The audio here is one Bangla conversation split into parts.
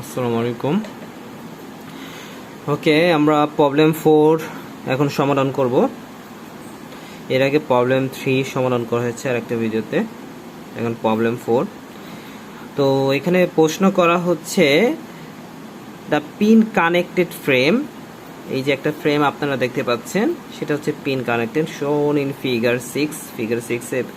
আসসালামু আলাইকুম। ওকে, আমরা প্রবলেম 4 এখন সমাধান করব। এর আগে প্রবলেম 3 সমাধান করা হয়েছে আর একটা ভিডিওতে। এখন প্রবলেম 4। তো এখানে প্রশ্ন করা হচ্ছে দ্য পিন কানেক্টেড ফ্রেম। এই যে একটা ফ্রেম আপনারা দেখতে পাচ্ছেন, সেটা হচ্ছে pin connected, shown in figure 6। Figure 6 এর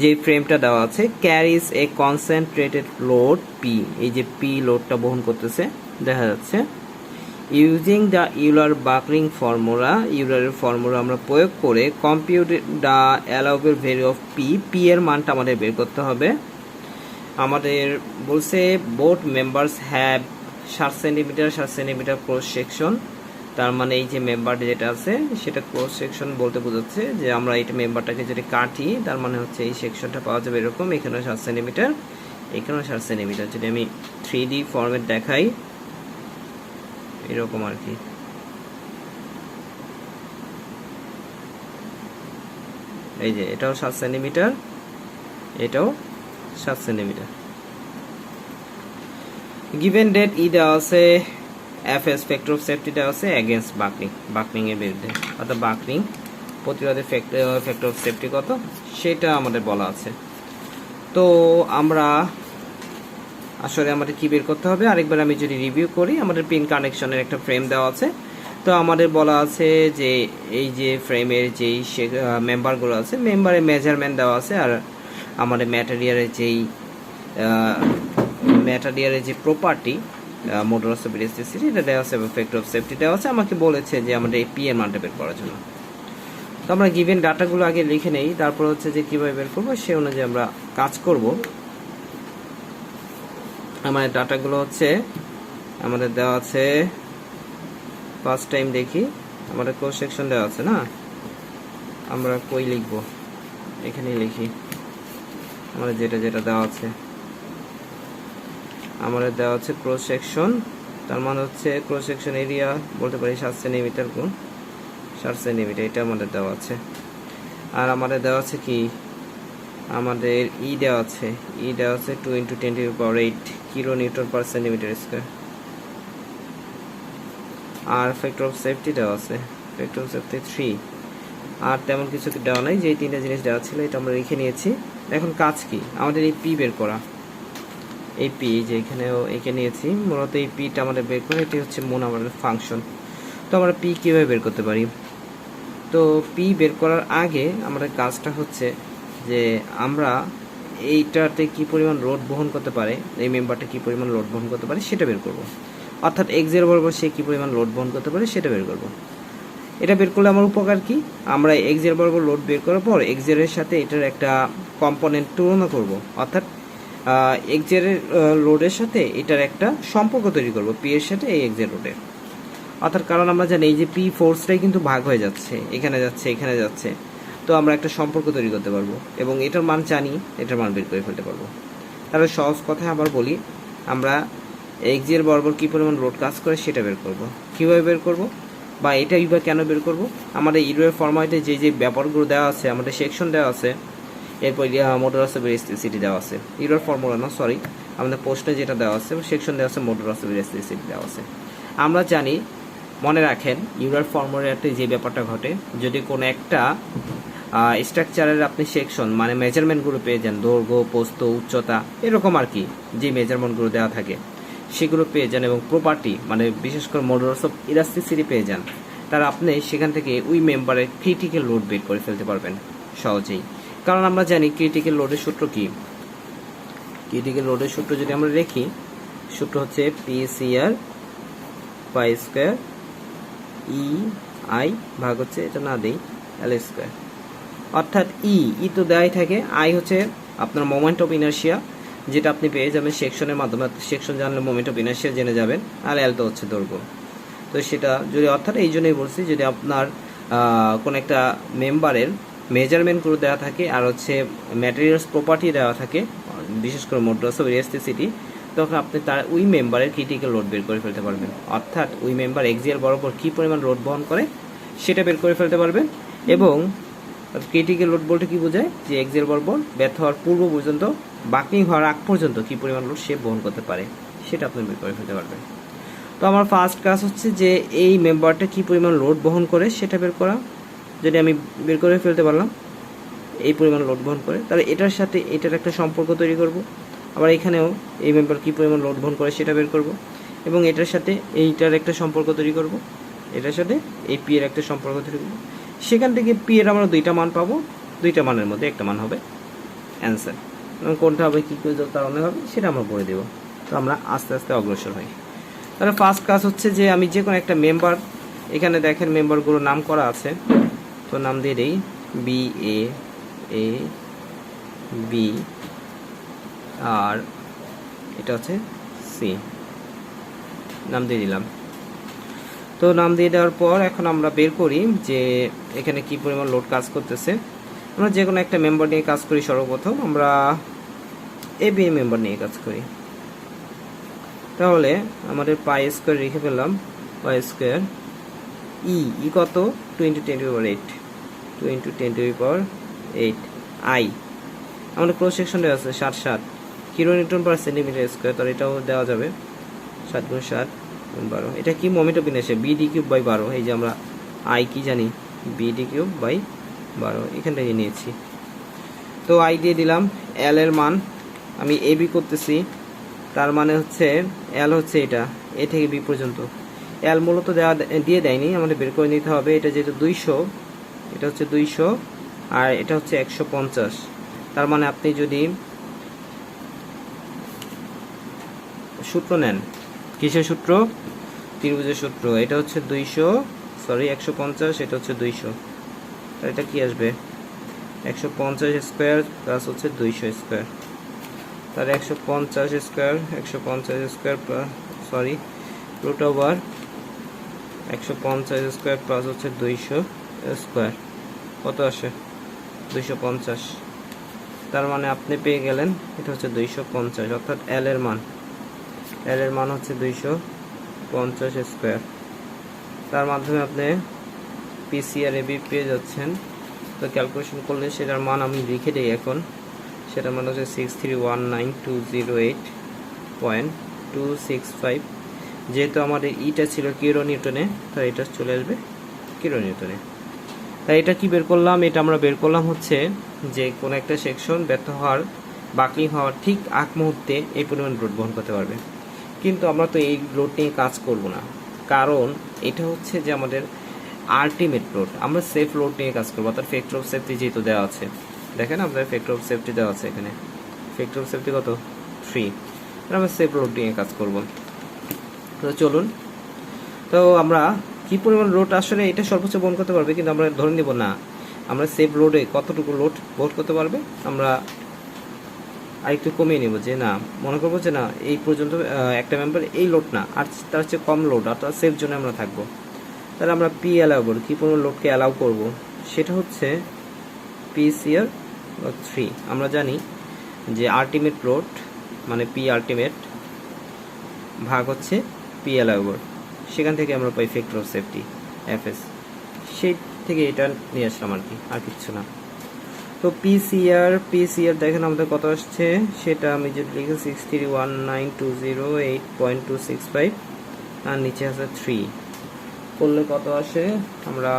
যে ফ্রেমটা দেওয়া আছে, carries a concentrated load P. এই যে পি লোডটা বহন করতেছে দেখা যাচ্ছে। Using the Euler buckling formula, ইউলারের ফর্মুলা আমরা প্রয়োগ করে compute the allowable value of P. P এর মানটা আমাদের বের করতে হবে। আমাদের বলছে both members have 7 centimetre 7 centimetre cross section. তার মানে এই যে মেম্বারটা যেটা আছে সেটা ক্রস সেকশন বলতে বোঝাচ্ছে যে আমরা এই মেম্বারটাকে যদি কাটি, তার মানে হচ্ছে এই সেকশনটা পাওয়া যাবে এরকম। এখানেও 7 সেন্টিমিটার, এখানেও 7 সেন্টিমিটার। যদি আমি 3D ফরম্যাট দেখাই, এরকম আর কি। এই যে এটাও 7 সেন্টিমিটার, এটাও 7 সেন্টিমিটার। গিভেন ডেট ই দেওয়া আছে, এফএস ফ্যাক্টর অফ সেফটি দেওয়া আছে এগেইনস্ট বাকলিং, বাকলিং এর বিরুদ্ধে, অর্থাৎ বাকলিং প্রতিরোধের ফ্যাক্টর অফ সেফটি কত সেটা আমাদের বলা আছে। তো আমরা আসলে আমাদের কি বের করতে হবে, আরেকবার আমি যদি রিভিউ করি, আমাদের পিন কানেকশনের একটা ফ্রেম দেওয়া আছে। তো আমাদের বলা আছে যে এই যে ফ্রেমের যেই মেম্বারগুলো আছে, মেম্বারের মেজারমেন্ট দেওয়া আছে, আর আমাদের ম্যাটেরিয়ালের যে প্রপার্টি মডুলাস অফ ইলাস্টিসিটি এটা দেওয়া আছে, ফ্যাক্টর অফ সেফটি দেওয়া আছে। আমাকে বলেছে যে আমাদের এই পি এর মানটা বের করার জন্য। তো আমরা গিভেন ডাটাগুলো আগে লিখে নেই, তারপর হচ্ছে যে কিভাবে বের করবো সে অনুযায়ী আমরা কাজ করব। আমাদের ডাটাগুলো হচ্ছে আমাদের দেওয়া আছে, ফার্স্ট টাইম দেখি আমাদের ক্রস সেকশন দেওয়া আছে না, আমরা কই লিখবো, এখানেই লিখি। আমাদের যেটা যেটা দেওয়া আছে, আমাদের দেওয়া আছে ক্রস সেকশন, তার মানে হচ্ছে ক্রস সেকশন এরিয়া বলতে পারি 7 সেন্টিমিটার গুণ 7 সেন্টিমিটার, এটা আমাদের দেওয়া আছে। আর আমাদের দেওয়া আছে কি, আমাদের ই দেওয়া আছে, 2 × 10⁸ kilo newton per centimetre square. আর ফ্যাক্টর অফ সেফটি দেওয়া আছে, ফ্যাক্টর অফ সেফটি 3। আর তেমন কিছু দেওয়া নাই, যে 3টা জিনিস দেওয়া ছিল এটা আমরা লিখে নিয়েছি। এখন কাজ কি, আমাদের এই পি বের করা। এই পি যে এখানেও এঁকে নিয়েছি, মূলত এই পিটা আমাদের বের করে, এটি হচ্ছে মূল আমাদের ফাংশন। তো আমরা পি কীভাবে বের করতে পারি, তো পি বের করার আগে আমাদের কাজটা হচ্ছে যে আমরা এইটাতে কি পরিমাণ লোড বহন করতে পারে, এই মেম্বারটা কি পরিমাণ লোড বহন করতে পারে সেটা বের করব। অর্থাৎ এক্সের বরাবর সে কি পরিমাণ লোড বহন করতে পারে সেটা বের করব। এটা বের করলে আমার উপকার কি, আমরা এক্সের বরাবর লোড বের করার পর এক্সের সাথে এটার একটা কম্পোনেন্ট তুলনা করব, অর্থাৎ এক্সের লোডের সাথে এটার একটা সম্পর্ক তৈরি করব, পি এর সাথে এই এক্সের লোডের। অর্থাৎ কারণ আমরা জানি এই যে পি ফোর্সটাই কিন্তু ভাগ হয়ে যাচ্ছে, এখানে যাচ্ছে এখানে যাচ্ছে, তো আমরা একটা সম্পর্ক তৈরি করতে পারবো এবং এটার মান জানি, এটার মান বের করে ফেলতে পারবো। তাহলে সহজ কথায় আবার বলি, আমরা এক্সের বরাবর কি পরিমাণ লোড কাজ করে সেটা বের করব। কীভাবে বের করব বা এটাই বা কেন বের করব, আমাদের ইউলারের ফর্মুলাতে যে যে ব্যাপারগুলো দেওয়া আছে, আমাদের সেকশন দেওয়া আছে, এরপর মডুলাস অফ ইলাস্টিসিটি দেওয়া আছে, ইউলার ফর্মুলা না সরি, আমাদের প্রশ্নে যেটা দেওয়া আছে সেকশন দেওয়া আছে, মডুলাস অফ ইলাস্টিসিটি দেওয়া আছে। আমরা জানি, মনে রাখেন ইউলার ফর্মুলাতে যে ব্যাপারটা ঘটে, যদি কোনো একটা স্ট্রাকচারের আপনি সেকশন মানে মেজারমেন্টগুলো পেয়ে যান, দৈর্ঘ্য প্রস্থ উচ্চতা এরকম আর কি, যে মেজারমেন্টগুলো দেওয়া থাকে সেগুলো পেয়ে যান, এবং প্রপার্টি মানে বিশেষ করে মডুলাস অফ ইলাস্টিসিটি পেয়ে যান, তারা আপনি সেখান থেকে ওই মেম্বারের ক্রিটিক্যাল লোড বের করে ফেলতে পারবেন সহজেই। কারণ আমরা জানি ক্রিটিক্যাল লোডের সূত্র কি, ক্রিটিক্যাল লোডের সূত্র যদি আমরা দেখি, সূত্র হচ্ছে PCR pi square E I ভাগ হচ্ছে, এটা না দেই, এল স্কোয়ার। অর্থাৎ ই তো দেওয়াই থাকে, আই হচ্ছে আপনার মোমেন্ট অফ ইনার্শিয়া, যেটা আপনি পেয়ে যাবেন সেকশনের মাধ্যমে, সেকশন জানলে মোমেন্ট অফ ইনার্শিয়া জেনে যাবেন, আর এল তো হচ্ছে দৈর্ঘ্য। তো সেটা যদি, অর্থাৎ এই জন্যই বলছি, যদি আপনার কোনো একটা মেম্বারের মেজারমেন্টগুলো দেওয়া থাকে আর হচ্ছে ম্যাটেরিয়ালস প্রপার্টি দেওয়া থাকে, বিশেষ করে মডুলাস অফ ইলাস্টিসিটি, তখন আপনি তার ওই মেম্বারের ক্রিটিক্যাল লোড বের করে ফেলতে পারবেন। অর্থাৎ ওই মেম্বার এক্সিয়াল বরাবর কী পরিমাণ লোড বহন করে সেটা বের করে ফেলতে পারবেন। এবং ক্রিটিক্যাল লোড বলতে কি বোঝায়, যে এক্সিয়াল বল ব্যর্থ হওয়ার পূর্ব পর্যন্ত, বাকিং হওয়ার আগ পর্যন্ত কি পরিমাণ লোড সে বহন করতে পারে, সেটা আপনি বের করে ফেলতে পারবেন। তো আমার ফার্স্ট কাজ হচ্ছে যে এই মেম্বারটা কি পরিমাণ লোড বহন করে সেটা বের করা। যদি আমি বের করে ফেলতে পারলাম এই পরিমাণ লোড বহন করে, তাহলে এটার সাথে এটার একটা সম্পর্ক তৈরি করব। আবার এখানেও এই মেম্বার কি পরিমাণ লোড বহন করে সেটা বের করব, এবং এটার সাথে এইটার একটা সম্পর্ক তৈরি করব, এটার সাথে এই পি এর একটা সম্পর্ক তৈরি করব। সেখান থেকে পি এর আমরা দুইটা মান পাবো, দুইটা মানের মধ্যে একটা মান হবে অ্যান্সার, এবং কোনটা হবে কী কারণে হবে সেটা আমরা বলে দেবো। তো আমরা আস্তে আস্তে অগ্রসর হই। তাহলে ফার্স্ট কাজ হচ্ছে যে আমি যে কোনো একটা মেম্বার, এখানে দেখেন মেম্বারগুলো নাম করা আছে, তো নাম দিয়ে দিই বি এ বি, আর এটা হচ্ছে সি, নাম দিয়ে দিলাম। তো নাম দিয়ে দেওয়ার পর এখন আমরা বের করি যে এখানে কি পরিমাণ লোড কাজ করতেছে। আমরা যে কোনো একটা মেম্বার নিয়ে কাজ করি। সর্বপ্রথম আমরা এ বি মেম্বার নিয়ে কাজ করি। তাহলে আমাদের পাই স্কোয়ার রেখে ফেললাম, পাই স্কোয়ার ই কত 2 × 10⁸, 2 × 10⁸, আই আমাদের ক্রস সেকশন দেওয়া আছে 60 kN/cm², তাহলে এটাও দেওয়া যাবে 7 × 7 × 12। এটা কি মোমেন্ট অফ ইনারশিয়া BD³/12। এই যে আমরা আই কি জানি BD³/12, এখান থেকে নিয়েছি। তো আই দিয়ে দিলাম। এল এর মান আমি এ বি করতেছি, তার মানে হচ্ছে এল হচ্ছে এটা এ থেকে বি পর্যন্ত। এল মূলত দিয়ে দেয়নি, আমাদের বের করে নিতে হবে। এটা যেহেতু 200, এটা হচ্ছে 200 আর এটা হচ্ছে 150। তার মানে আপনি যদি সূত্র নেন, কিসের সূত্র? ত্রিভুজের সূত্র। এটা হচ্ছে 150, এটা হচ্ছে 200, তাহলে এটা কি আসবে 150² প্লাস হচ্ছে 200²। তাহলে 150² √150² প্লাস হচ্ছে 200² কত আসে 250। তার মানে আপনি পেয়ে গেলেন এটা হচ্ছে 250, অর্থাৎ এল এর মান হচ্ছে 250²। তার মাধ্যমে আপনি পিসি আর এবি পেয়ে যাচ্ছেন। তো ক্যালকুলেশন করলে সেটার মান আমি লিখে দিই এখন। সেটার মান হচ্ছে 6319208.265। যেহেতু আমাদের ইটা ছিল কিলো নিউটনে, তাই এটা চলে আসবে কিলো নিউটনে। তাই এটা কি বের করলাম? এটা আমরা বের করলাম হচ্ছে যে কোনো একটা সেকশন ব্যর্থ হওয়ার, বাকলিং হওয়ার ঠিক আগ মুহূর্তে এই পরিমাণ লোড বহন করতে পারবে। কিন্তু আমরা তো এই লোড নিয়ে কাজ করব না, কারণ এটা হচ্ছে যে আমাদের আলটিমেট লোড। আমরা সেফ লোড নিয়ে কাজ করবো, অর্থাৎ ফ্যাক্টর অফ সেফটি যেহেতু দেওয়া আছে, দেখেন আপনার ফ্যাক্টর অফ সেফটি দেওয়া আছে এখানে, ফ্যাক্টর অফ সেফটি কত 3। আমরা সেফ লোড নিয়ে কাজ করব। তো চলুন, তো আমরা কি পরিমাণ লোড আসলে এটা সর্বোচ্চ বহন করতে পারবে, কিন্তু আমরা ধরে নিব না আমরা সেফ লোডে কতটুকু লোড বহন করতে পারবে। আমরা আরেকটু কমিয়ে নেব, যে না মনে করবো যে না এই পর্যন্ত একটা মেম্বার এই লোড না, আর তার চেয়ে কম লোড, অর্থাৎ সেফ জোনে আমরা থাকবো। তাহলে আমরা পি অ্যালাউ করব, কী পরিমাণ লোডকে অ্যালাউ করব, সেটা হচ্ছে PC/3। আমরা জানি যে আলটিমেট লোড মানে পি আলটিমেট ভাগ হচ্ছে পি অ্যালাউবল, সেখান থেকে আমরা পাই ফ্যাক্টর অফ সেফটি FS, সেই থেকে এটা নিয়ে আসলাম আর কি, আর কিচ্ছু না। তো পিসিআর দেখেন আমাদের কত আসছে, সেটা আমি যদি লিখি 6319208.265 আর নিচে আছে 3 করলে কত আসে, আমরা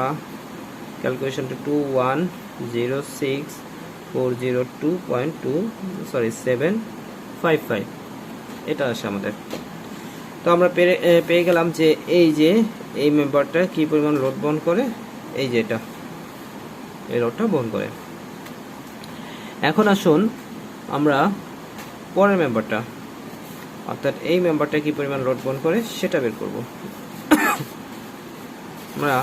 ক্যালকুলেশনটা 2102402.755 এটা আসে আমাদের। তো আমরা পেয়ে গেলাম যে এই মেম্বারটা কি পরিমাণ লোড বহন করে, এই যে এটা এই লোডটা বহন করে। এখন আসুন আমরা পরের মেম্বারটা, অর্থাৎ এই মেম্বারটা কি পরিমাণ লোড বহন করে সেটা বের করব। আমরা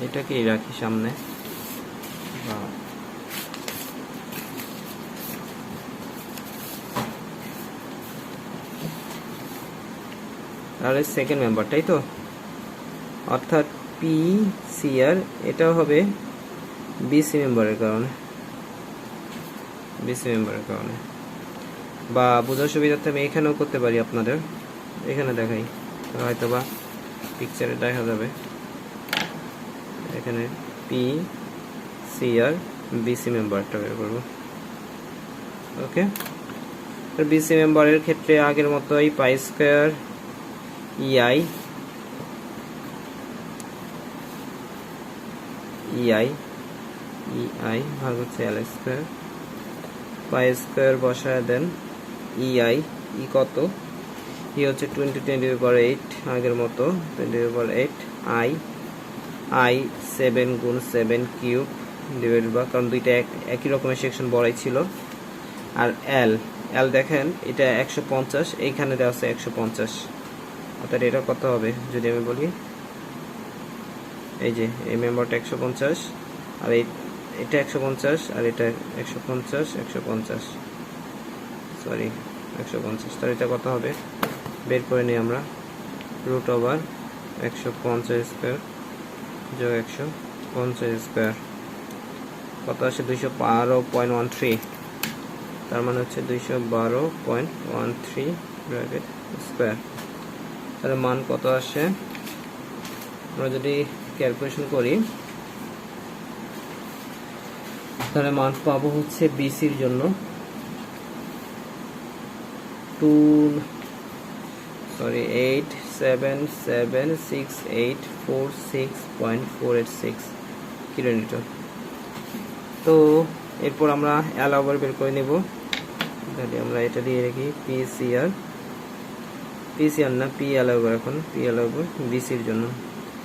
এটাকেই রাখি সামনে, তাহলে সেকেন্ড মেম্বারটাই তো, অর্থাৎ পিসিআর এটাও হবে বিসি মেম্বারের কারণে, বা বোঝার সুবিধার্থে আমি এখানেও করতে পারি, আপনাদের এখানে দেখাই, হয়তো বা পিকচারে দেখা যাবে। এখানে পি সি আর বিসি মেম্বারটা বের করবো। ওকে, বিসি মেম্বারের ক্ষেত্রে আগের মতোই পাই স্কয়ার ইআই ভাগ হচ্ছে এল স্কয়ার, পাই স্কয়ার বসায় দেন ইআই কত, হচ্ছে 20^8 আগের মতো 20^8 আই 7 গুণ 7 কিউব ডিভাইডেড বাই, কারণ দুইটা একই রকমের সেকশন বড়াই ছিল। আর এল দেখেন এটা 150, এইখানে দেওয়া আছে 150, অর্থাৎ এটা কত হবে যদি আমি বলি, এই যে এই মেম্বারটা 150 আর এটা 150 আর এটা 150 সরি 150, তাহলে এটা কত হবে বের করে নিই আমরা, √150 স্কয়ার যোগ 150 স্কয়ার কত আসে 212.13, তার মানে হচ্ছে 212.13 ব্র্যাকেট স্কয়ার। তাহলে মান কত আসে, আমরা যদি ক্যালকুলেশন করি তাহলে মান পাবো হচ্ছে বিসির জন্য 8776846.486 কিলোমিটার। তো এরপর আমরা এল ওভার বের করে নেব, তাহলে আমরা এটা দিয়ে রাখি পিসিআর না পি এল ওভার, এখন পি এল ওভার বিসির জন্য।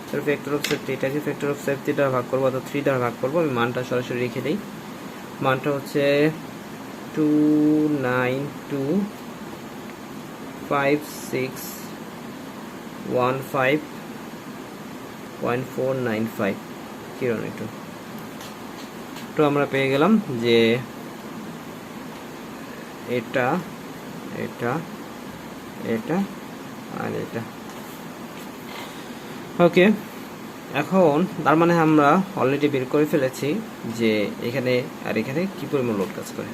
তাহলে ফ্যাক্টর অফ সেফটি, এটাকে ফ্যাক্টর অফ সেফটি দ্বারা ভাগ করবো অর্থাৎ 3 দ্বারা ভাগ করবো। আমি মানটা সরাসরি রেখে দিই, মানটা হচ্ছে 2925615.495 কিলোমিটার। তো আমরা পেয়ে গেলাম যে এটা আর এটা। ওকে, এখন তার মানে আমরা অলরেডি বের করে ফেলেছি যে এখানে আর এখানে কি পরিমাণ লোড কাজ করে।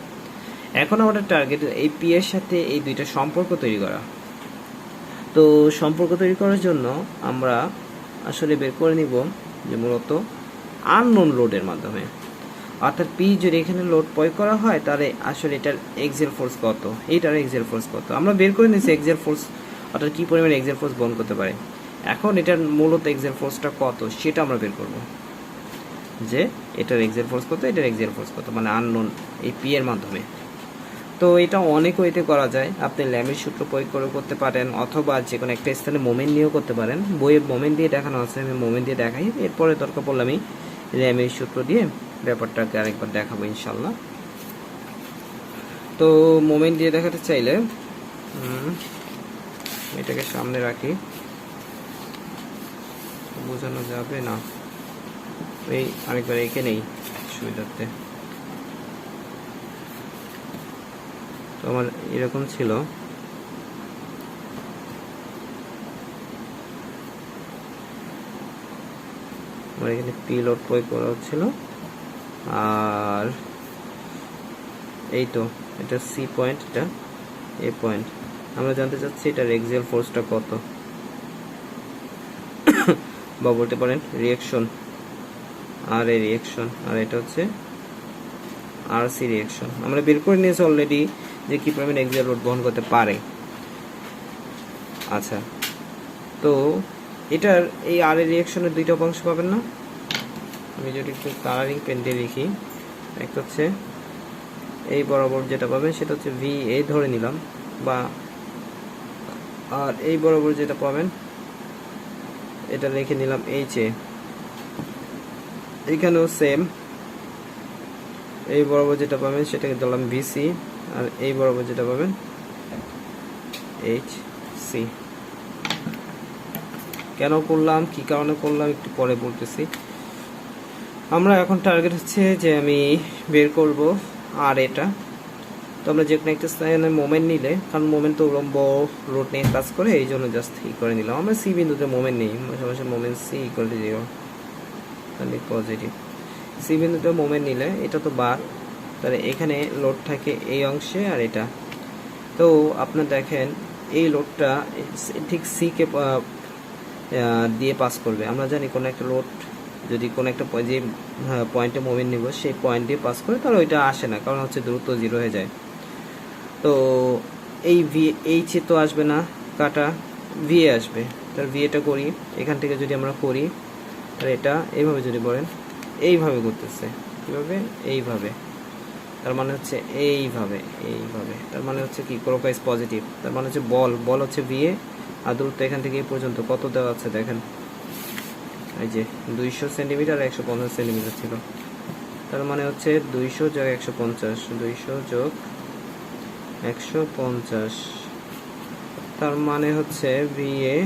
এখন আমাদের টার্গেট এই পি এর সাথে এই দুইটা সম্পর্ক তৈরি করা। তো সম্পর্ক তৈরি করার জন্য আমরা আসলে বের করে নিব যে মূলত আননোন লোডের মাধ্যমে, অর্থাৎ পি যদি এখানে লোড প্রয়োগ করা হয় তাহলে আসলে এটার এক্সিয়াল ফোর্স কত, এইটার এক্সিয়াল ফোর্স কত আমরা বের করে নিয়েছি, এক্সিয়াল ফোর্স অর্থাৎ কি পরিমাণ এক্সিয়াল ফোর্স বহন করতে পারে। এখন এটার মূলত এক্সিয়াল ফোর্সটা কত সেটা আমরা বের করব, যে এটার এক্সিয়াল ফোর্স কত, এটার এক্সিয়াল ফোর্স কত, মানে আননোন এই পি এর মাধ্যমে। তো এটা অনেক ওয়েতে করা যায়, আপনি ল্যামের সূত্র প্রয়োগ করে করতে পারেন অথবা যে কোনো একটা স্থানে মোমেন্ট নিয়েও করতে পারেন। বইয়ে মোমেন্ট দিয়ে দেখানো আছে, আমি মোমেন্ট দিয়ে দেখাই, এরপরে দরকার পড়লে আমি ল্যামের সূত্র দিয়ে ব্যাপারটাকে আরেকবার দেখাবো ইনশাল্লাহ। তো মোমেন্ট দিয়ে দেখাতে চাইলে এটাকে সামনে রাখি, বোঝানো যাবে না, এই আরেকবার এখানেই সুবিধার্থে। তো আমার এরকম ছিল, আমার এখানে পি লোড প্রয়োগ করা হচ্ছিল, আর এই তো এটা সি পয়েন্ট, এটা এ পয়েন্ট। আমরা জানতে চাচ্ছি এটার এক্সিয়াল ফোর্সটা কত, বা বলতে পারেন রিঅ্যাকশন, আর এই রিঅ্যাকশন, আর এটা হচ্ছে আর সি রিঅ্যাকশন। আমরা বের করে নিয়েছি অলরেডি যে কি পরিমাণ এক্সিয়াল লোড বহন করতে পারে। আচ্ছা, তো এটার এই আর এর রিঅ্যাকশনের দুইটা অংশ পাবেন না, আমি যদি একটু কালারিং পেন দিয়ে লিখি, একটা হচ্ছে এই বরাবর যেটা পাবেন সেটা হচ্ছে ভি এ ধরে নিলাম, বা আর এই বরাবর যেটা পাবেন এটা লিখে নিলাম এইচ এ। এখানেও সেম, এই বরাবর যেটা পাবেন সেটাকে দিলাম ভিসি, আর এই বরাবর যেটা পাবেন এইচ সি। কেন করলাম, কি কারণে করলাম একটু পরে বলতেছি। আমরা এখন টার্গেট হচ্ছে যে আমি বের করব আর এটা। তো আমরা যে কোনো একটা স্থানে মোমেন্ট নিলে, কারণ মোমেন্ট তো উলম্ব রোড নিয়ে কাজ করে, এই জন্য জাস্ট ই করে নিলাম। আমরা সি বিন্দুতে মোমেন্ট নেই, সমস্যা মোমেন্ট সি ইকুয়াল টু 0, তাহলে পজিটিভ। সি বিন্দুতে মোমেন্ট নিলে এটা তো বার, তাহলে এখানে লোড থাকে এই অংশে আর এটা। তো আপনার দেখেন এই লোডটা ঠিক সি কে দিয়ে পাস করবে। আমরা জানি কোনো একটা লোড যদি কোনো একটা যে পয়েন্টে মোমেন্ট নিব সেই পয়েন্ট দিয়ে পাস করে, তাহলে ওইটা আসে না, কারণ হচ্ছে দ্রুত জিরো হয়ে যায়। তো এই এইচে তো আসবে না কাটা, ভিএ আসবে। তার ভিএটা করি, এখান থেকে যদি আমরা করি, আর এটা এইভাবে যদি বলেন, এইভাবে করতেছে, কীভাবে? এইভাবে। তার মানে হচ্ছে এইভাবে, তার মানে হচ্ছে কি, ক্লকওয়াইজ পজিটিভ। তার মানে হচ্ছে বল হচ্ছে ভিএ, আর দূরত্ব এখান থেকে এই পর্যন্ত কত দেওয়া আছে দেখেন, এই যে 200 সেন্টিমিটার, 150 সেন্টিমিটার ছিল। তার মানে হচ্ছে 200 যোগ 150, 200 যোগ 150, তার মানে হচ্ছে ভিএ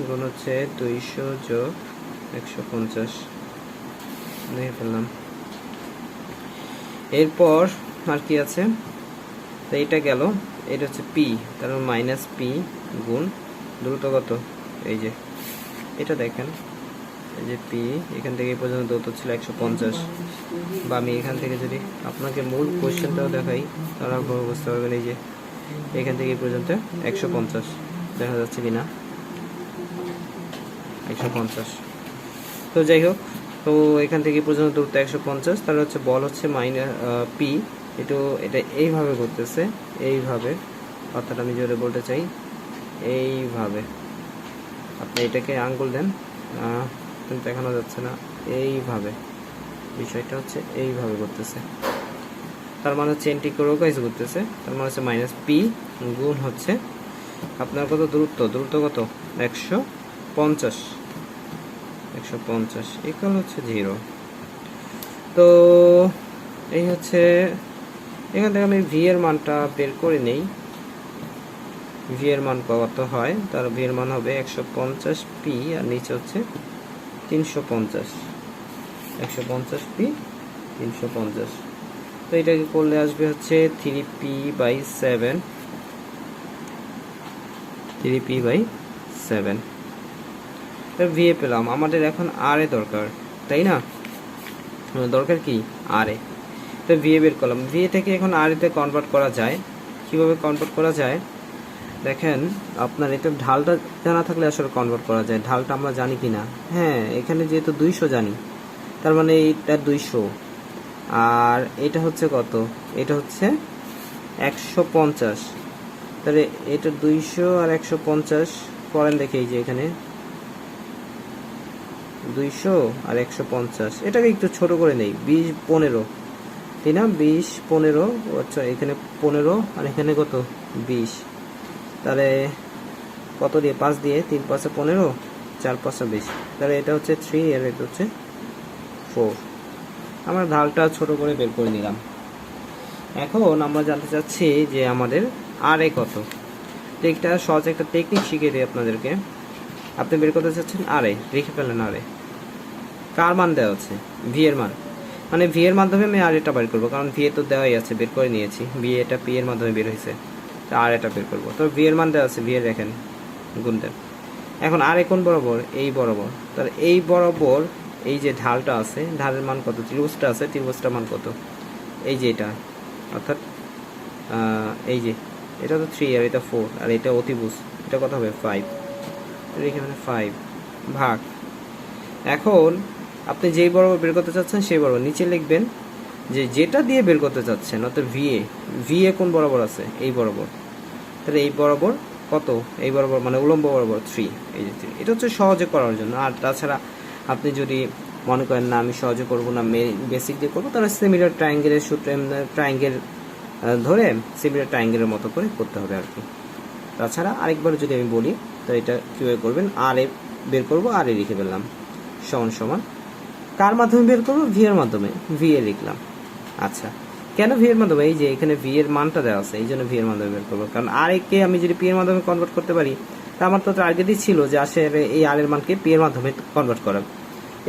গুণ হচ্ছে 200 যোগ 150 লিখে ফেললাম। এরপর আর কি আছে, তো এইটা গেল, এটা হচ্ছে পি, তার মাইনাস পি গুণ দ্রুত কত, এই যে এটা দেখেন, এই যে পি, এখান থেকে এই পর্যন্ত দূরত্ব ছিল 150, বা আমি এখান থেকে যদি আপনাকে মূল কোশ্চেনটাও দেখাই, তাহলে আপনারা বুঝতে পারবেন। এই যে এখান থেকে এই পর্যন্ত 150, দেখা যাচ্ছে কিনা 150। তো যাই হোক, তো এখান থেকে পর্যন্ত দূরত্ব 150, তাহলে হচ্ছে বল হচ্ছে মাইনাস পি, এটা এইভাবে করতেছে, এইভাবে, অর্থাৎ আমি যেটা বলতে চাই এইভাবে। আপনি এটাকে আঙ্গুল দেন, কিন্তু দেখানো যাচ্ছে না, এইভাবে, বিষয়টা হচ্ছে এইভাবে করতেছে। তার মানে হচ্ছে এন্টি ক্লকওয়াইজ করতেছে, তার মানে হচ্ছে মাইনাস পি গুণ হচ্ছে আপনার কত দূরত্ব কত, 150 ইকুয়াল হচ্ছে 0। তো এই হচ্ছে, এখান থেকে আমি ভি এর মানটা বের করে নেই, ভি এর মান কত হয়, তার ভি এর মান হবে 150 পি, আর নিচে হচ্ছে 350, 150 পি 350। তো এটাকে করলে আসবে হচ্ছে 3p/7, 3p/7। ভিএ পেলাম। আমাদের এখন আর এ দরকার, তাই না? দরকার কি, আর এ। তো ভিএ বের করলাম, ভিএ থেকে এখন আর এতে কনভার্ট করা যায়। কিভাবে কনভার্ট করা যায় দেখেন, আপনার এটা ঢালটা জানা থাকলে আসলে কনভার্ট করা যায়। ঢালটা আমরা জানি কি না, হ্যাঁ, এখানে যেহেতু 200 জানি, তার মানে এইটা 200, আর এটা হচ্ছে কত, এটা হচ্ছে 150। তাহলে এটা 200 আর 150 করেন, দেখে এই যে এখানে 200 আর 150, এটাকে একটু ছোট করে নেই, 20 15, তাই না? 20 15, আচ্ছা এখানে 15, আর এখানে কত 20, তাহলে কত দিয়ে, 5 দিয়ে, 3 5 15, 4 5 20, তাহলে এটা হচ্ছে 3 আর এটা হচ্ছে 4। আমরা ঢালটা ছোট করে বের করে নিলাম। এখন আমরা জানতে চাচ্ছি যে আমাদের আর এ কত। একটা সহজ একটা টেকনিক শিখিয়ে দিই আপনাদেরকে। আপনি বের করতে চাচ্ছেন আর এ, রেখে ফেলেন আর এ, কার মান দেওয়া আছে, ভি এর মান, মানে ভি এর মাধ্যমে আমি আর এটা বের করবো, কারণ ভি এ তো দেওয়াই আছে, বের করে নিয়েছি, ভি এটা পি এর মাধ্যমে বের হয়েছে, আর এটা বের করবো। তো ভি এর মান দেওয়া আছে, ভি এর রেখেন, গুণ দেন। এখন আর কোন বরাবর, এই বরাবর, তাহলে এই বরাবর এই যে ঢালটা আছে, ঢালের মান কত, ত্রিভুজটা আছে, ত্রিভুজটার মান কত, এই যে এটা, অর্থাৎ এই যে এটা তো 3 আর এটা 4, আর এটা অতিভুজ, এটা কত হবে 5, এখানে 5 ভাগ। এখন আপনি যেই বরাবর বের করতে চাচ্ছেন সেই বরাবর নিচে লিখবেন, যে যেটা দিয়ে বের করতে চাচ্ছেন, অর্থাৎ ভিএ কোন বরাবর আছে, এই বরাবর, তাহলে এই বরাবর কত, এই বরাবর মানে উলম্ব বরাবর 3, এই যে 3। এটা হচ্ছে সহজে করার জন্য। আর তাছাড়া আপনি যদি মনে করেন না আমি সহজে করবো না, বেসিক দিয়ে করবো, তাহলে সিমিলার ট্রায়াঙ্গেলের সূত্রে, ট্রায়াঙ্গেল ধরে সিমিলার ট্রায়াঙ্গেলের মতো করে করতে হবে আর কি। তাছাড়া আরেকবার যদি আমি বলি, তো এটা কীভাবে করবেন, আর এ বের করবো, আর এ লিখে ফেললাম, সমান সমান কার মাধ্যমে বের করবো, ভি এর মাধ্যমে, ভি এ লিখলাম। আচ্ছা, কেন ভি এর মাধ্যমে, এই যে এখানে ভি এর মানটা দেওয়া আছে, এই জন্য ভি এর মাধ্যমে বের করবো। কারণ আর একে আমি যদি পি এর মাধ্যমে কনভার্ট করতে পারি, তা আমার তো টার্গেটই ছিল যে আসলে এই আর এর মানকে পি এর মাধ্যমে কনভার্ট করা,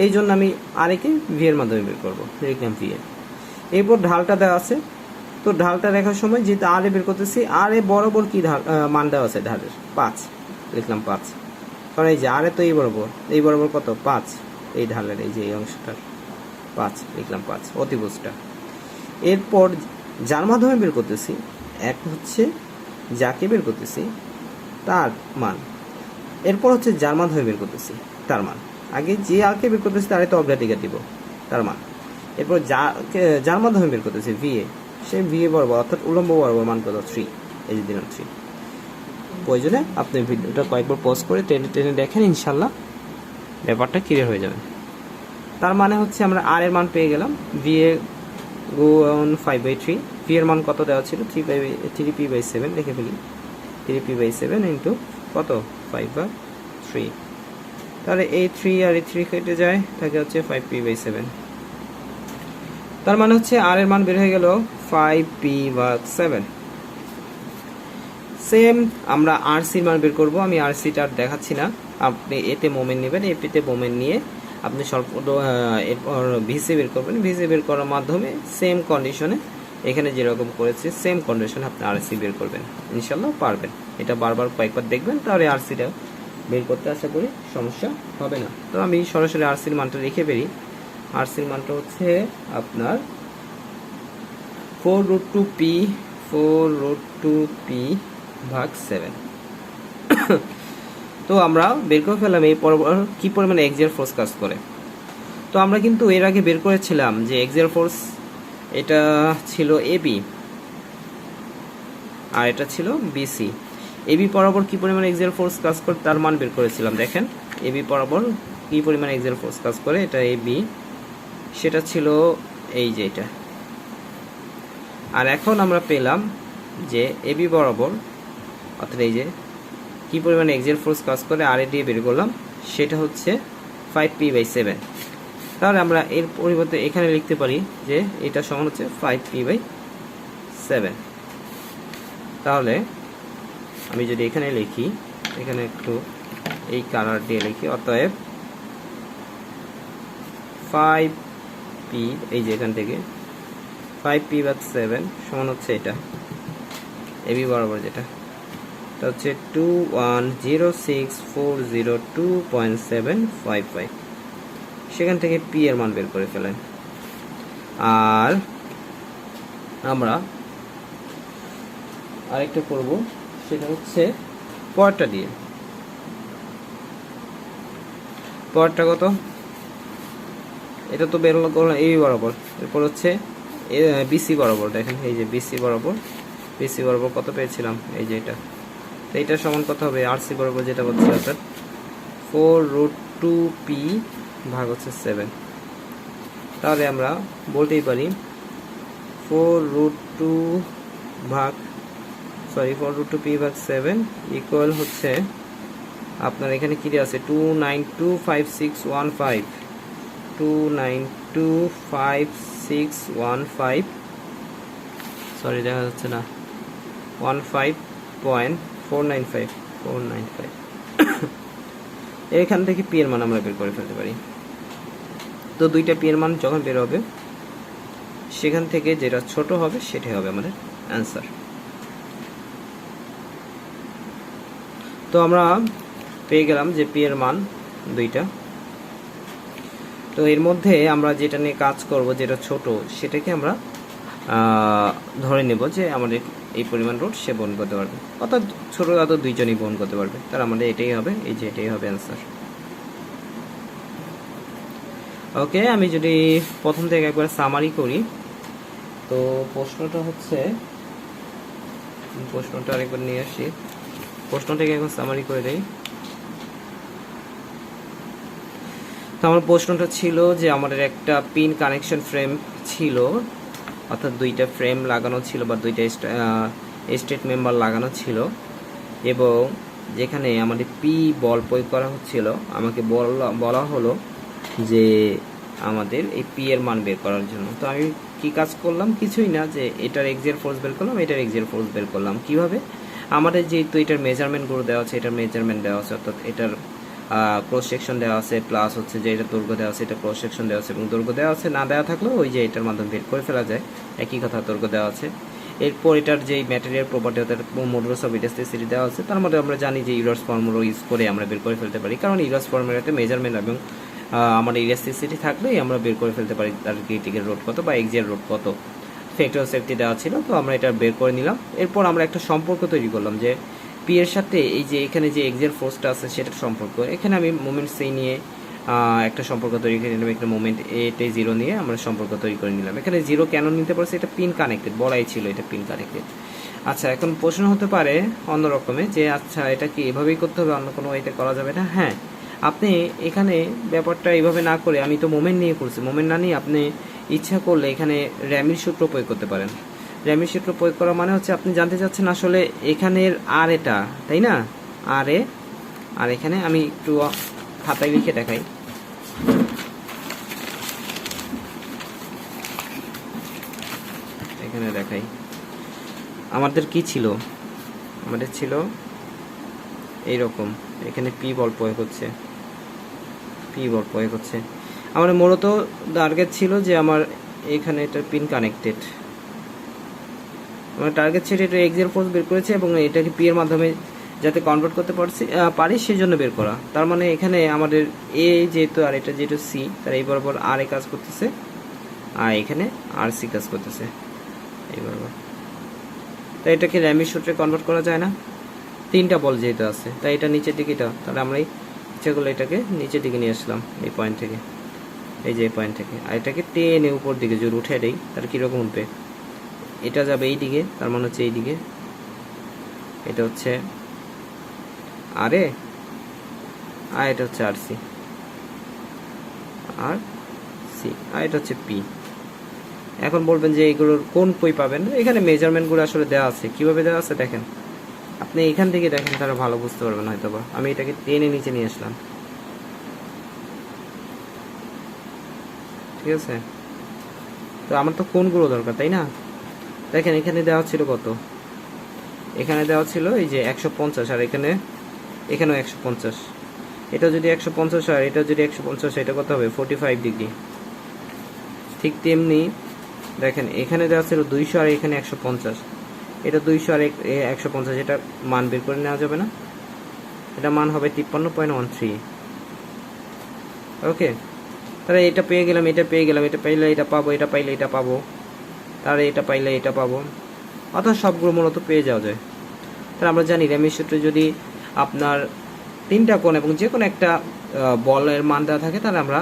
এই জন্য আমি আর একে ভি এর মাধ্যমে বের করবো, লিখলাম ভি এ। এরপর ঢালটা দেওয়া আছে, তো ঢালটা রেখার সময় যেহেতু আর এ বের করতেছি, আর এ বরাবর কি মান দেওয়া আছে ঢালের, 5, লিখলাম 5, কারণ এই যে আর এ তো এই বরাবর কত 5, এই ঢালের এই যে এই অংশটার 5, লিখলাম 5 অতিভুজটা। এরপর যার মাধ্যমে বের করতেছি, এক হচ্ছে যাকে বের করতেছি তার মান, এরপর হচ্ছে যার মাধ্যমে বের করতেছি তার মান। আগে যে আরকে বের করতেছি তারে তো অগ্রাধিকার দিব তার মান। এরপর যার মাধ্যমে বের করতেছি ভিএ, সেই ভিএ বরাবর অর্থাৎ উলম্ব বরাবর মান কত 3, এই যে দিলাম 3। প্রয়োজনে আপনি ভিডিওটা কয়েকবার পজ করে টেনে টেনে দেখেন, ইনশাল্লাহ ব্যাপারটা ক্লিয়ার হয়ে যাবে। তার মানে হচ্ছে আমরা আর এর মান পেয়ে গেলাম, ভিএ গুণ 5/3। ভি এর মান কত দেওয়া ছিল 3p/7, লিখে ফেলি 3p/7 ইন্টু কত 5/3। তাহলে এই 3 আর এই 3 কেটে যায়, থাকে হচ্ছে 5p/7। তার মানে হচ্ছে আর এর মান বের হয়ে গেল 5p/7। সেম আমরা আরসির মান বের করব। আমি আরসিটা আর দেখাচ্ছি না, আপনি এতে মোমেন্ট নেবেন, এপিতে মোমেন্ট নিয়ে আপনি স্বল্প এরপর ভিসি বের করবেন। ভিসি বের করার মাধ্যমে সেম কন্ডিশনে এখানে যেরকম করেছে সেম কন্ডিশনে আপনি আরসি বের করবেন, ইনশাল্লাহ পারবেন। এটা বারবার কয়েকবার দেখবেন, তাহলে আরসিটা বের করতে আশা করি সমস্যা হবে না। তো আমি সরাসরি আরসির মানটা লিখে বেরি। আরসির মানটা হচ্ছে আপনার 4√2p/7। তো আমরা বের করে ফেললাম এই কি পরিমাণে এক্সিয়াল ফোর্স কাজ করে। তো আমরা কিন্তু এর আগে বের করেছিলাম যে এক্সিয়াল ফোর্স এটা ছিল এবি আর এটা ছিল বিসি। এবি বরাবর কি পরিমাণে এক্সিয়াল ফোর্স কাজ করে তার মান বের করেছিলাম। দেখেন এবি বরাবর কি পরিমাণে এক্সিয়াল ফোর্স কাজ করে, এটা এবি, সেটা ছিল এই যে এটা। আর এখন আমরা পেলাম যে এবি বরাবর অর্থাৎ এই যে কি পরিমাণে এক্সিয়াল ফোর্স কাজ করে আর দিয়ে বের করলাম, সেটা হচ্ছে 5p/7। তাহলে আমরা এর পরিবর্তে এখানে লিখতে পারি যে এটা সমান হচ্ছে 5p/7। তাহলে আমি যদি এখানে লিখি, এখানে একটু এই কালার দিয়ে লিখি, অতএব 5p, এই যে এখান থেকে 5p/7 সমান হচ্ছে এটা এবি বরাবর, যেটা হচ্ছে 2106402.755। সেখান থেকে পি এর মান বের করে ফেলেন। আর আমরা আরেকটা করব, সেটা হচ্ছে পরেরটা দিয়ে। পরেরটা কত, এটা তো বের করলাম এই বরাবর। এরপর হচ্ছে বিসি বরাবর, দেখেন এই যে বিসি বরাবর কত পেয়েছিলাম, এই যে এটা। তো এটা সমান কত হবে আরসি বরাবর যেটা হচ্ছে অর্থাৎ 4√2p/7। তাহলে আমরা বলতেই পারি 4√2p/7 ইকুয়াল হচ্ছে আপনার এখানে কি দেওয়া আছে 2925615, 2925615, সরি দেখা যাচ্ছে না, 15.495 এখান থেকে পি এর মান আমরা বের করে ফেলতে পারি। তো দুইটা পি এর মান যখন বের হবে, সেখান থেকে যেটা ছোট হবে সেটাই হবে আমাদের অ্যান্সার। তো আমরা পেয়ে গেলাম যে পি এর মান দুইটা। তো এর মধ্যে আমরা যেটা নিয়ে কাজ করব, যেটা ছোট, সেটাকে আমরা ধরে নেব যে আমাদের এই পরিমাণ রোড সে বহন করতে পারবে, অর্থাৎ ছোট দাদু দুইজনই বহন করতে পারবে। তার আমাদের এটাই হবে, এই যে এটাই হবে অ্যান্সার। ওকে, আমি যদি প্রথম থেকে একবার সামারি করি, তো প্রশ্নটা হচ্ছে, প্রশ্নটা আরেকবার নিয়ে আসি, প্রশ্নটাকে এখন সামারি করে দেই। তো আমার প্রশ্নটা ছিল যে আমাদের একটা পিন কানেকশন ফ্রেম ছিল, অর্থাৎ দুইটা ফ্রেম লাগানো ছিল বা দুইটা স্টেট মেম্বার লাগানো ছিল, এবং যেখানে আমাদের পি বল প্রয়োগ করা হচ্ছিল, আমাকে বলা হলো যে আমাদের এই পি এর মান বের করার জন্য। তো আমি কি কাজ করলাম, কিছুই না, যে এটার এক্সিয়াল ফোর্স বের করলাম, এটার এক্সিয়াল ফোর্স বের করলাম। কিভাবে, আমাদের যেহেতু এটার মেজারমেন্টগুলো দেওয়া আছে, এটার মেজারমেন্ট দেওয়া আছে, অর্থাৎ এটার ক্রস সেকশন দেওয়া আছে, প্লাস হচ্ছে যে এটা দৈর্ঘ্য দেওয়া আছে, এটা ক্রস সেকশন দেওয়া আছে, এবং দৈর্ঘ্য দেওয়া আছে, না দেওয়া থাকলেও ওই যে এটার মাধ্যমে বের করে ফেলা যায়, একই কথা দৈর্ঘ্য দেওয়া আছে। এরপর এটার যে ম্যাটেরিয়াল প্রপার্টি, অর্থাৎ মডুলাস অফ ইলাস্টিসিটি দেওয়া আছে, তার মধ্যে আমরা জানি যে ইউলার্স ফর্মুলা ইউজ করে আমরা বের করে ফেলতে পারি, কারণ ইউলার্স ফর্মুলাতে মেজারমেন্ট এবং আমাদের ইলাস্টিসিটি থাকলেই আমরা বের করে ফেলতে পারি তার ক্রিটিক্যাল রোড কত বা এক্সিয়াল রোড কত। ফ্যাক্টর অফ সেফটি দেওয়া ছিল, তো আমরা এটা বের করে নিলাম। এরপর আমরা একটা সম্পর্ক তৈরি করলাম যে পি এর সাথে এই যে এখানে যে এক্সিয়াল ফোর্সটা আছে সেটার সম্পর্ক। এখানে আমি মোমেন্ট সি নিয়ে একটা সম্পর্ক তৈরি করে নিলাম, একটা মোমেন্ট এতে 0 নিয়ে আমরা সম্পর্ক তৈরি করে নিলাম। এখানে 0 কেন নিতে পারছি, এটা পিন কানেক্টেড, বলাই ছিল এটা পিন কানেক্টেড। আচ্ছা, এখন প্রশ্ন হতে পারে অন্য রকমে যে আচ্ছা এটা কি এভাবেই করতে হবে, অন্য কোনো ওয়েতে করা যাবে না? হ্যাঁ, আপনি এখানে ব্যাপারটা এইভাবে না করে, আমি তো মোমেন্ট নিয়ে করছি, মোমেন্ট না নিয়ে আপনি ইচ্ছা করলে এখানে র্যামির সূত্র প্রয়োগ করতে পারেন। র্যামির সূত্র প্রয়োগ করা মানে হচ্ছে আপনি জানতে চাচ্ছেন আসলে এখানের আর এটা, তাই না? আর এখানে আমি একটু খাতায় লিখে দেখাই। এখানে দেখাই আমাদের কি ছিল, আমাদের ছিল এইরকম, এখানে পি বল প্রয়োগ হচ্ছে, আমার মূলত টার্গেট ছিল যে আমার এখানে এটা পিন কানেক্টেড, আমার টার্গেট ছিল এটা এক্সিয়াল ফোর্স বের করেছে এবং এটাকে পি এর মাধ্যমে যাতে কনভার্ট করতে পারি সেজন্য বের করা। তার মানে এখানে আমাদের এ যেহেতু আর এটা যেহেতু সি, তার এই বরাবর আর এ কাজ করতেছে আর এখানে আর সি কাজ করতেছে এই বরাবর। তাই এটাকে র্যামির সূত্রে কনভার্ট করা যায় না, 3টা বল যেহেতু আছে, তাই এটা নিচের দিকে, এটা তাহলে আমরা ইচ্ছা করলে এটাকে নিচের দিকে নিয়ে আসলাম এই পয়েন্ট থেকে, এই যে এই পয়েন্ট থেকে, আর এটাকে টেনে উপর দিকে যদি উঠে দেই তাহলে কীরকম উঠবে, এটা যাবে এই দিকে, তার মানে হচ্ছে এই দিকে, এটা হচ্ছে আর এ, আর এটা হচ্ছে আর সি, আর সি, আর এটা হচ্ছে পি। এখন বলবেন যে এগুলোর কোন কই পাবেন, এখানে মেজারমেন্টগুলো আসলে দেওয়া আছে। কিভাবে দেওয়া আছে দেখেন, আপনি এখান থেকে দেখেন তারা ভালো বুঝতে পারবেন হয়তো বা। আমি এটাকে টেনে নিচে নিয়ে আসলাম, ঠিক আছে? তো আমার তো কোনগুলো দরকার, তাই না? দেখেন এখানে দেওয়া ছিল কত, এখানে দেওয়া ছিল এই যে 150, আর এখানেও 150, এটা যদি 150 হয়, এটা যদি 150 হয়, এটা কত হবে 45 ডিগ্রি। ঠিক তেমনি দেখেন এখানে দেওয়া ছিল 200 আর এখানে 150, এটা 200 আর 150, এটা মান বের করে নেওয়া যাবে না? এটা মান হবে 53.13। ওকে, তাহলে এটা পেয়ে গেলাম, এটা পেয়ে গেলাম, এটা পাইলে এটা পাবো, এটা পাইলে এটা পাবো, তাহলে এটা পাইলে এটা পাবো, অর্থাৎ সবগুলো মূলত পেয়ে যাওয়া যায়। তাহলে আমরা জানি র্যামির সূত্রে যদি আপনার 3টা কোণ এবং যে কোনো একটা বলের মান দেওয়া থাকে তাহলে আমরা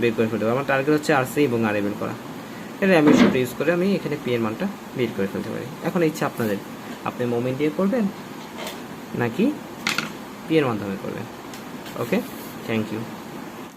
বের করে ফেলতে পারবো। আমার টার্গেট হচ্ছে আর সি এবং আর এ বের করা। এটা র্যামির সূত্র ইউজ করে আমি এখানে পি এর মানটা বের করে ফেলতে পারি। এখন ইচ্ছা আপনাদের, আপনি মোমেন্ট দিয়ে করবেন নাকি পি এর মাধ্যমে করবেন। ওকে, থ্যাংক ইউ।